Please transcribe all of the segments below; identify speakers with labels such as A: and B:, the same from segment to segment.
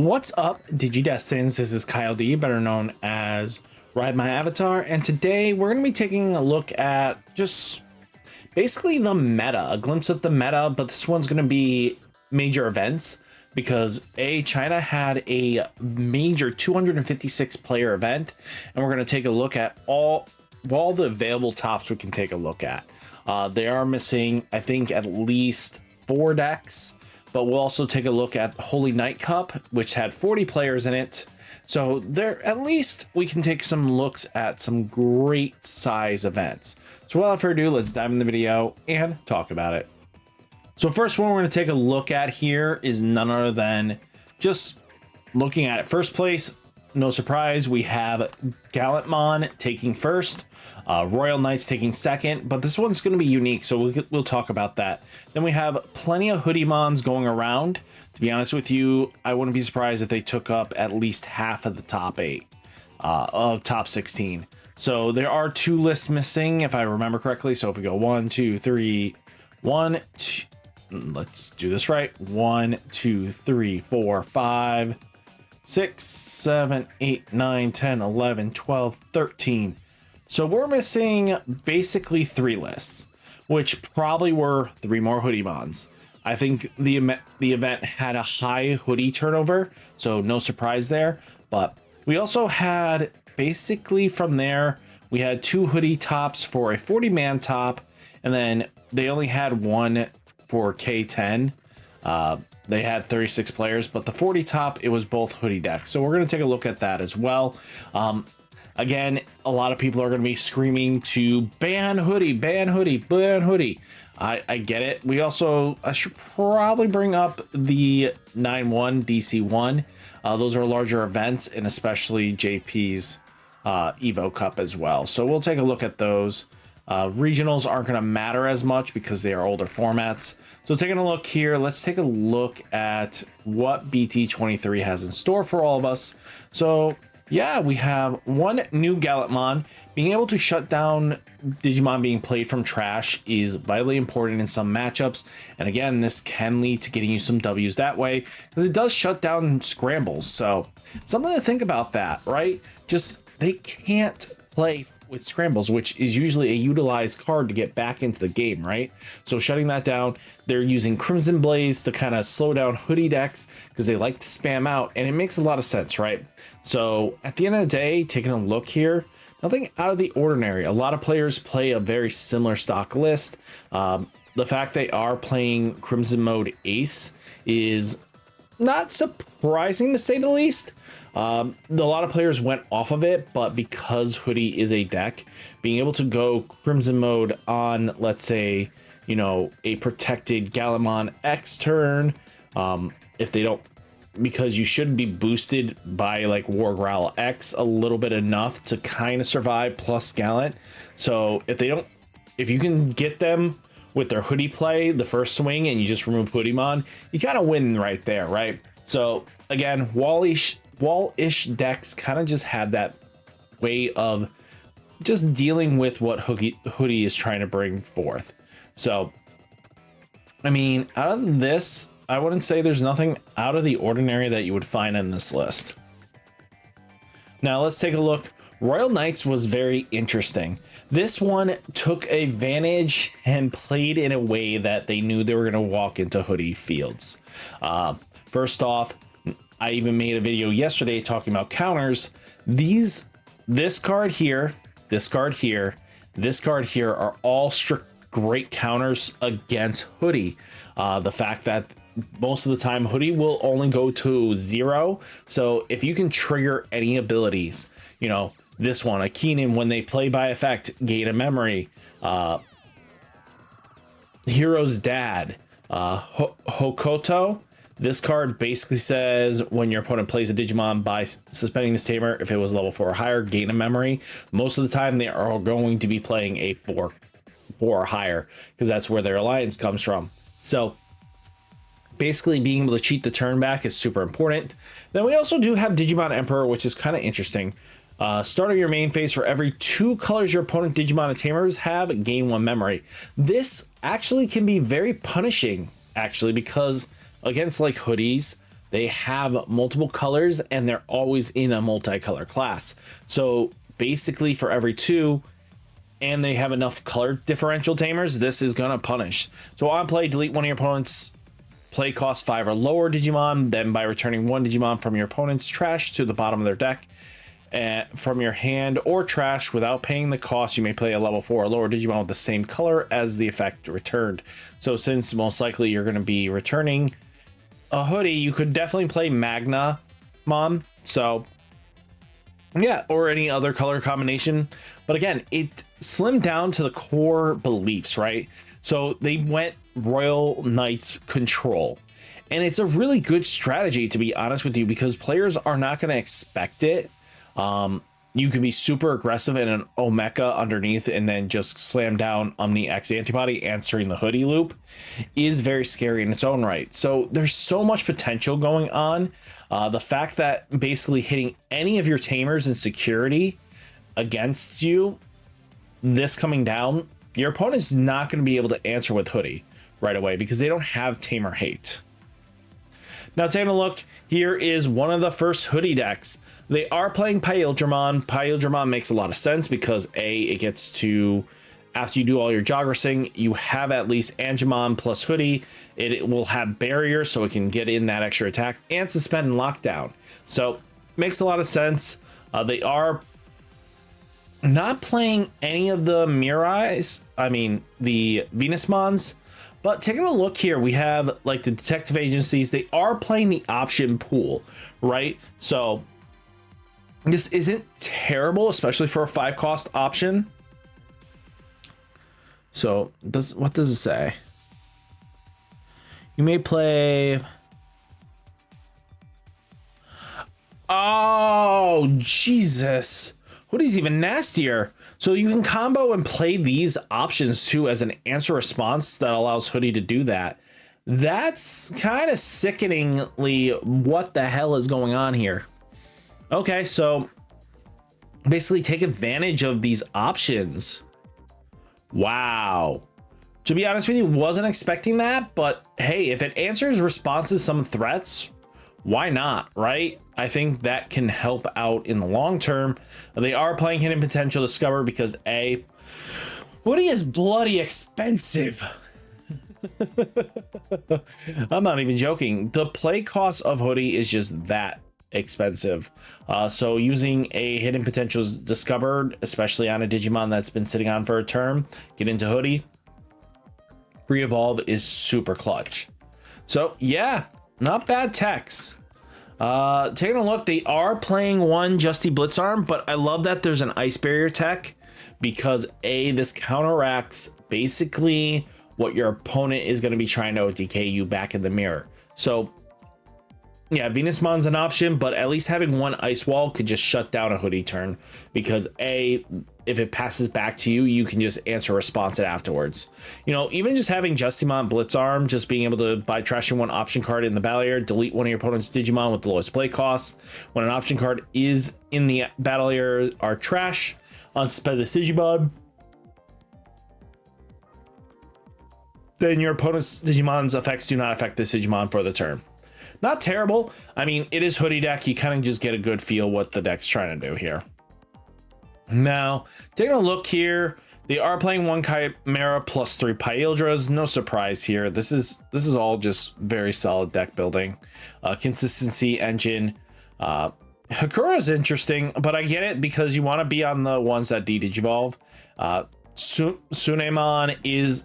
A: What's up, Digidestins? This is Kyle D, better known as RideMyAvatar, and today we're going to be taking a look at just basically the meta, a glimpse of the meta, but this one's going to be major events because China had a major 256 player event, and we're going to take a look at all the available tops we can take a look at. They are missing, I think, at least 4 decks. But we'll also take a look at Holy Night Cup, which had 40 players in it. So there, at least we can take some looks at some great size events. So without further ado, let's dive in the video and talk about it. So first one we're going to take a look at here is none other than just looking at it. First place, no surprise, we have Gallant taking first. Royal Knights taking second, but this one's going to be unique, so we'll talk about that. Then we have plenty of Hoodie Mons going around. To be honest with you, I wouldn't be surprised if they took up at least half of the top 8 of top 16. So there are 2 lists missing, if I remember correctly. So if we go 1, 2, 3, 1, 2, let's do this right. 1, 2, 3, 4, 5, 6, 7, 8, 9, 10, 11, 12, 13. So we're missing basically 3 lists, which probably were 3 more Hoodie Mons. I think the event had a high Hoodie turnover, so no surprise there. But we also had basically from there, we had 2 Hoodie tops for a 40-man top, and then they only had 1 for K10. They had 36 players, but the 40 top, it was both Hoodie decks. So we're going to take a look at that as well. Again, a lot of people are going to be screaming to ban Hoodie, ban Hoodie, ban Hoodie. I get it. I should probably bring up the 9-1 DC1. Those are larger events, and especially JP's Evo Cup as well. So we'll take a look at those. Regionals aren't going to matter as much because they are older formats. So taking a look here, let's take a look at what Bt-23 has in store for all of us. So yeah, we have 1 new Gallant. Being able to shut down Digimon being played from trash is vitally important in some matchups. And again, this can lead to getting you some W's that way because it does shut down scrambles. So something to think about that, right? Just they can't play with scrambles, which is usually a utilized card to get back into the game, right? So shutting that down, they're using Crimson Blaze to kind of slow down Hoodie decks because they like to spam out, and it makes a lot of sense, right? So at the end of the day, taking a look here, nothing out of the ordinary. A lot of players play a very similar stock list. The fact they are playing Crimson Mode Ace is not surprising to say the least. A lot of players went off of it, but because Hoodie is a deck, being able to go Crimson Mode on, let's say, you know, a protected Gallant X turn, if they don't, because you should be boosted by like War Growl X a little bit enough to kind of survive plus Gallant. So if you can get them with their Hoodie play the first swing and you just remove Hoodie Mon, you kind of win right there, right? So again, wall-ish decks kind of just had that way of just dealing with what Hoodie is trying to bring forth. So, I mean, out of this, I wouldn't say there's nothing out of the ordinary that you would find in this list. Now let's take a look. Royal Knights was very interesting. This one took advantage and played in a way that they knew they were going to walk into Hoodie fields. First off, I even made a video yesterday talking about counters. This card here, this card here, this card here are all strict great counters against Hoodie. The fact that most of the time Hoodie will only go to 0. So if you can trigger any abilities, you know, this one, a Keenan, when they play by effect, gain a memory, Hero's Dad, Hokoto. This card basically says when your opponent plays a Digimon by suspending this tamer, if it was level 4 or higher, gain a memory. Most of the time they are going to be playing a 4 or higher because that's where their alliance comes from. So basically being able to cheat the turn back is super important. Then we also do have Digimon Emperor, which is kind of interesting. Start of your main phase, for every 2 colors your opponent Digimon and Tamers have, gain 1 memory. This actually can be very punishing, actually, because against like Hoodies, they have multiple colors and they're always in a multicolor class. So basically for every 2, and they have enough color differential tamers, this is gonna punish. So on play, delete one of your opponent's play cost 5 or lower Digimon, then by returning 1 Digimon from your opponent's trash to the bottom of their deck from your hand or trash without paying the cost, you may play a level 4 or lower Digimon with the same color as the effect returned. So since most likely you're going to be returning a Hoodie, you could definitely play Magna Mom. So yeah, or any other color combination. But again, it slimmed down to the core beliefs, right? So they went Royal Knights control. And it's a really good strategy, to be honest with you, because players are not going to expect it. You can be super aggressive in an Omeka underneath and then just slam down on the X antibody answering the Hoodie loop is very scary in its own right. So there's so much potential going on. The fact that basically hitting any of your tamers in security against you, this coming down, your opponent's not going to be able to answer with Hoodie right away because they don't have tamer hate. Now taking a look, here is one of the first Hoodie decks. They are playing Paildramon. Paildramon makes a lot of sense because it gets to, after you do all your Jogressing, you have at least Angemon plus Hoodie. It will have barrier so it can get in that extra attack and suspend and lockdown. So makes a lot of sense. They are not playing any of the Mirais, the Venusmons. But taking a look here, we have like the detective agencies. They are playing the option pool, right? So this isn't terrible, especially for a 5-cost option. So what does it say? You may play. Oh, Jesus. Hoodie's even nastier. So you can combo and play these options too as an answer response that allows Hoodie to do that. That's kind of sickeningly what the hell is going on here. Okay, so basically take advantage of these options. Wow. To be honest with you, wasn't expecting that, but hey, if it answers responses some threats, why not, right? I think that can help out in the long term. They are playing Hidden Potential Discover because Hoodie is bloody expensive. I'm not even joking. The play cost of Hoodie is just that expensive. So using a Hidden Potential Discovered, especially on a Digimon that's been sitting on for a term, get into Hoodie. Free Evolve is super clutch. So yeah, not bad techs. Taking a look, they are playing one Justy Blitzarm, but I love that there's an Ice Barrier tech because this counteracts basically what your opponent is going to be trying to DK you back in the mirror. So yeah, Venusmon's an option, but at least having one Ice Wall could just shut down a Hoodie turn because if it passes back to you, you can just answer response it afterwards. You know, even just having Justimon Blitzarm, just being able to, by trashing one option card in the battle area, delete one of your opponent's Digimon with the lowest play cost. When an option card is in the battle area are trash, unsuspend this Digimon. Then your opponent's Digimon's effects do not affect this Digimon for the turn. Not terrible. I mean, it is Hoodie deck. You kind of just get a good feel what the deck's trying to do here. Now, taking a look here, they are playing one Chimera plus 3 Paildras. No surprise here. This is all just very solid deck building. Consistency engine. Hakura is interesting, but I get it because you want to be on the ones that Digivolve. Sunemon is,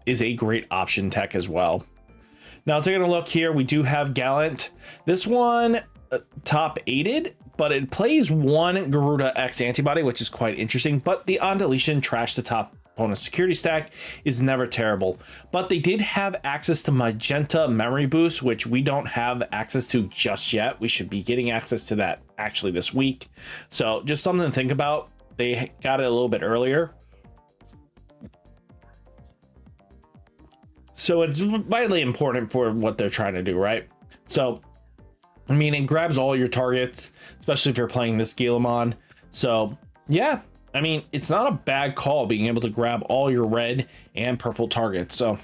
A: is a great option tech as well. Now, taking a look here, we do have Gallant. This one top 8'd, but it plays one Garuda X antibody, which is quite interesting. But the on deletion trash the top opponent's security stack is never terrible. But they did have access to Magenta Memory Boost, which we don't have access to just yet. We should be getting access to that actually this week. So just something to think about. They got it a little bit earlier. So it's vitally important for what they're trying to do, right? So, I mean, it grabs all your targets, especially if you're playing this Gallant. So, yeah, I mean, it's not a bad call being able to grab all your red and purple targets. So,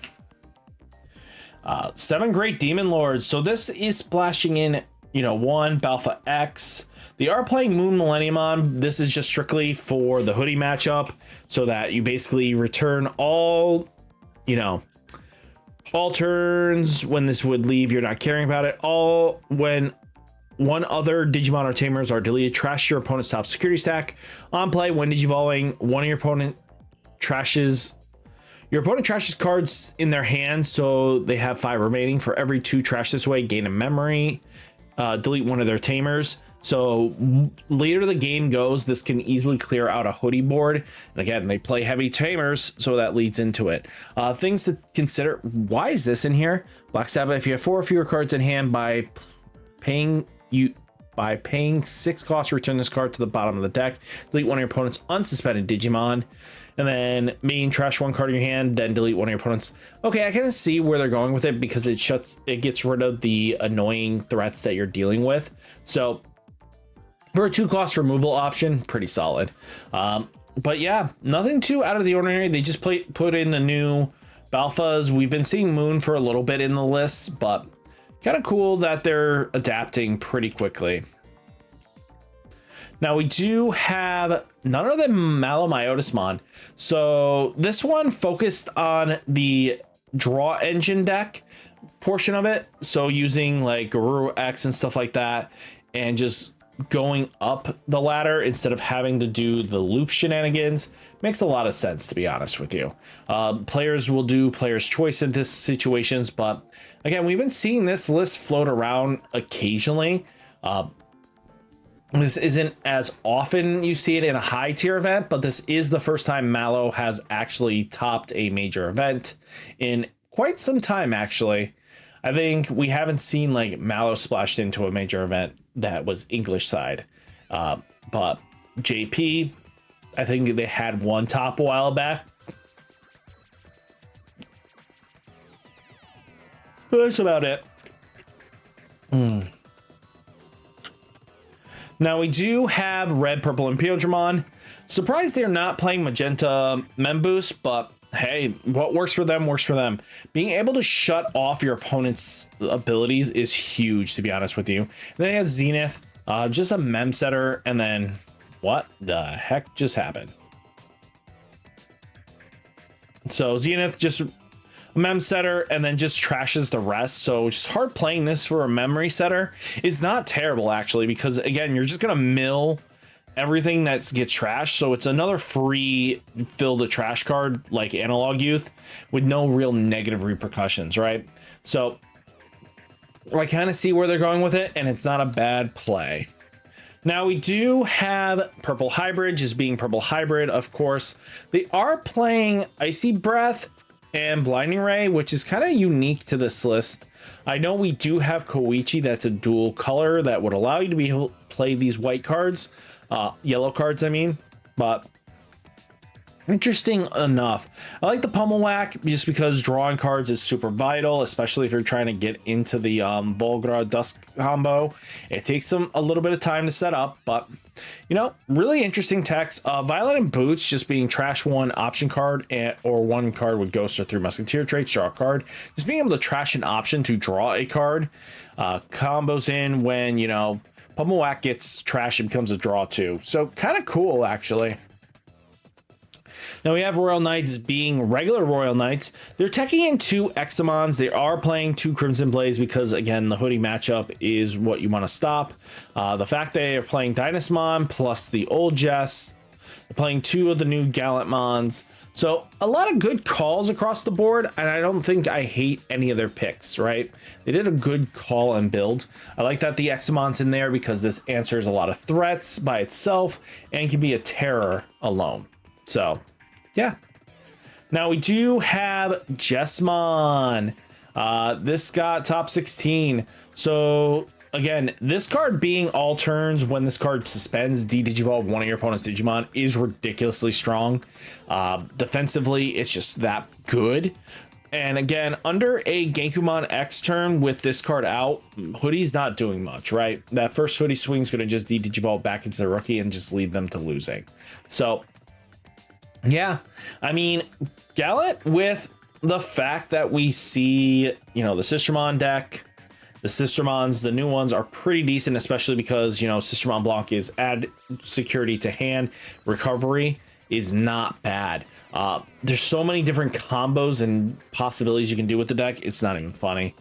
A: 7 Great Demon Lords. So this is splashing in, you know, 1 Balfa X. They are playing Moon Millenniumon. This is just strictly for the Hoodie matchup, so that you basically return all, you know, all turns when this would leave, you're not caring about it. All when one other Digimon or Tamers are deleted, trash your opponent's top security stack. On play, when Digivolving, one of your opponent trashes cards in their hands, so they have 5 remaining. For every 2 trash this way, gain a memory. Delete one of their Tamers. So later the game goes, this can easily clear out a Hoodie board. And again, they play heavy Tamers, so that leads into it. Things to consider: why is this in here? Black Sabbath, if you have 4 or fewer cards in hand, by paying 6 costs, return this card to the bottom of the deck. Delete one of your opponent's unsuspended Digimon. And then main trash 1 card in your hand, then delete one of your opponent's. Okay, I kind of see where they're going with it, because it gets rid of the annoying threats that you're dealing with. So for a 2-cost removal option, pretty solid. But yeah, nothing too out of the ordinary. They just put in the new Balfas. We've been seeing Moon for a little bit in the lists, but kind of cool that they're adapting pretty quickly. Now we do have none other than Malomyotismon. So this one focused on the draw engine deck portion of it. So using like Guru X and stuff like that, and just going up the ladder instead of having to do the loop shenanigans makes a lot of sense, to be honest with you. Players will do player's choice in this situations, but again, we've been seeing this list float around occasionally. This isn't as often you see it in a high tier event, but this is the first time Malo has actually topped a major event in quite some time, actually. I think we haven't seen like Malo splashed into a major event that was English side. But JP, I think they had one top a while back. But that's about it. Now we do have red, purple, and Piodramon. Surprised they're not playing magenta Memboost, but hey, what works for them works for them. Being able to shut off your opponent's abilities is huge, to be honest with you. And then they have Zenith, just a mem setter, and then what the heck just happened? So Zenith just a mem setter and then just trashes the rest. So just hard playing this for a memory setter is not terrible, actually, because again, you're just gonna mill everything that gets trashed. So it's another free fill the trash card like Analog Youth with no real negative repercussions, right? So I kind of see where they're going with it, and it's not a bad play. Now we do have Purple Hybrid, just being Purple Hybrid, of course. They are playing Icy Breath and Blinding Ray, which is kind of unique to this list. I know we do have Koichi, that's a dual color that would allow you to be able to play these white cards, yellow cards, I mean, but interesting enough. I like the Pummel Whack just because drawing cards is super vital, especially if you're trying to get into the Volgra Dusk combo. It takes them a little bit of time to set up, but you know, really interesting text. Violet and Boots just being trash 1 option card or 1 card with Ghost or 3 Musketeer traits, draw a card. Just being able to trash an option to draw a card. Combos in when, you know, Pummel Whack gets trash and becomes a draw 2. So kind of cool, actually. Now we have Royal Knights being regular Royal Knights. They're teching in 2 Examons. They are playing 2 Crimson Blaze because, again, the Hoodie matchup is what you want to stop. The fact they are playing Dynasmon plus the old Jess. They're playing 2 of the new Gallant Mons. So a lot of good calls across the board, and I don't think I hate any of their picks, right? They did a good call and build. I like that the Examon's in there because this answers a lot of threats by itself and can be a terror alone. So yeah. Now we do have Jessmon. This got top 16. So again, this card being all turns when this card suspends Digivolve one of your opponent's Digimon is ridiculously strong. Defensively, it's just that good. And again, under a Genkumon X turn with this card out, Hoodie's not doing much, right? That first Hoodie swing is going to just Digivolve back into the rookie and just lead them to losing. So yeah, I mean, Gallant with the fact that we see, you know, the Sistermon deck, the Sistermons, the new ones are pretty decent, especially because, you know, Sistermon Blanc is add security to hand, recovery is not bad. There's so many different combos and possibilities you can do with the deck. It's not even funny.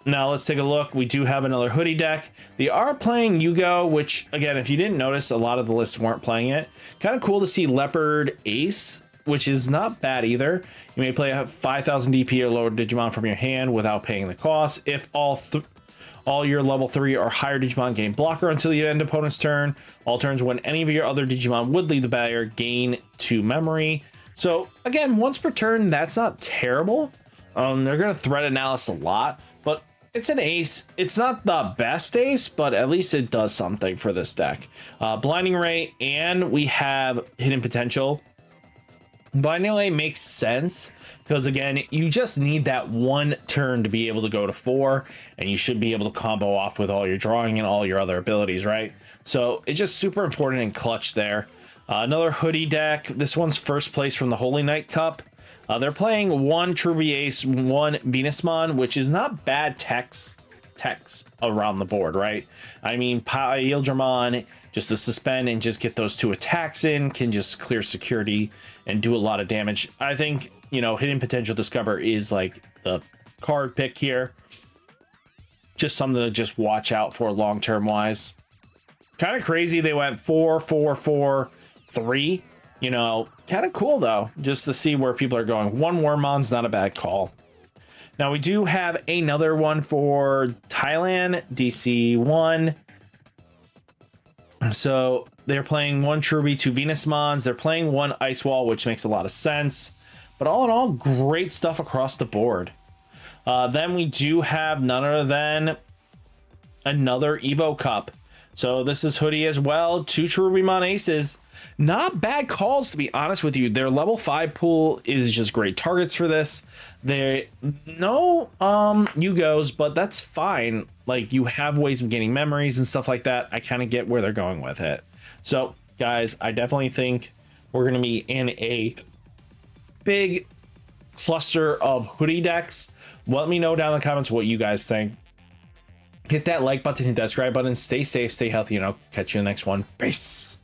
A: Now let's take a look. We do have another Hoodie deck. They are playing Yugo, which again, if you didn't notice, a lot of the lists weren't playing it. Kind of cool to see Leopard Ace, which is not bad either. You may play a 5,000 DP or lower Digimon from your hand without paying the cost. If all your level 3 or higher Digimon gain blocker until the end opponent's turn. All turns when any of your other Digimon would leave the barrier, gain 2 memory. So again, once per turn, that's not terrible. They're going to threat analysis a lot, but it's an ace. It's not the best ace, but at least it does something for this deck. Blinding Ray, and we have Hidden Potential. Blinding Ray makes sense because again, you just need that one turn to be able to go to 4, and you should be able to combo off with all your drawing and all your other abilities, right? So it's just super important and clutch there. Another Hoodie deck. This one's first place from the Holy Knight Cup. They're playing 1 Truby Ace, 1 Venusmon, which is not bad techs around the board, right? I mean, Paildramon, just to suspend and just get those 2 attacks in, can just clear security and do a lot of damage. I think, you know, Hidden Potential Discover is like the card pick here. Just something to just watch out for long-term wise. Kind of crazy they went 4, 4, 4, 3. You know, kind of cool though, just to see where people are going. 1 Wormon's not a bad call. Now we do have another one for Thailand, DC1. So they're playing 1 Truby, 2 Venusmons. They're playing 1 Ice Wall, which makes a lot of sense. But all in all, great stuff across the board. Then we do have none other than another Evo Cup. So this is Hoodie as well. 2 Cherubimon Aces. Not bad calls, to be honest with you. Their level 5 pool is just great targets for this. There no Yugos, but that's fine. Like, you have ways of gaining memories and stuff like that. I kind of get where they're going with it. So guys, I definitely think we're going to be in a big cluster of Hoodie decks. Let me know down in the comments what you guys think. Hit that like button, hit that subscribe button, stay safe, stay healthy, and I'll catch you in the next one. Peace.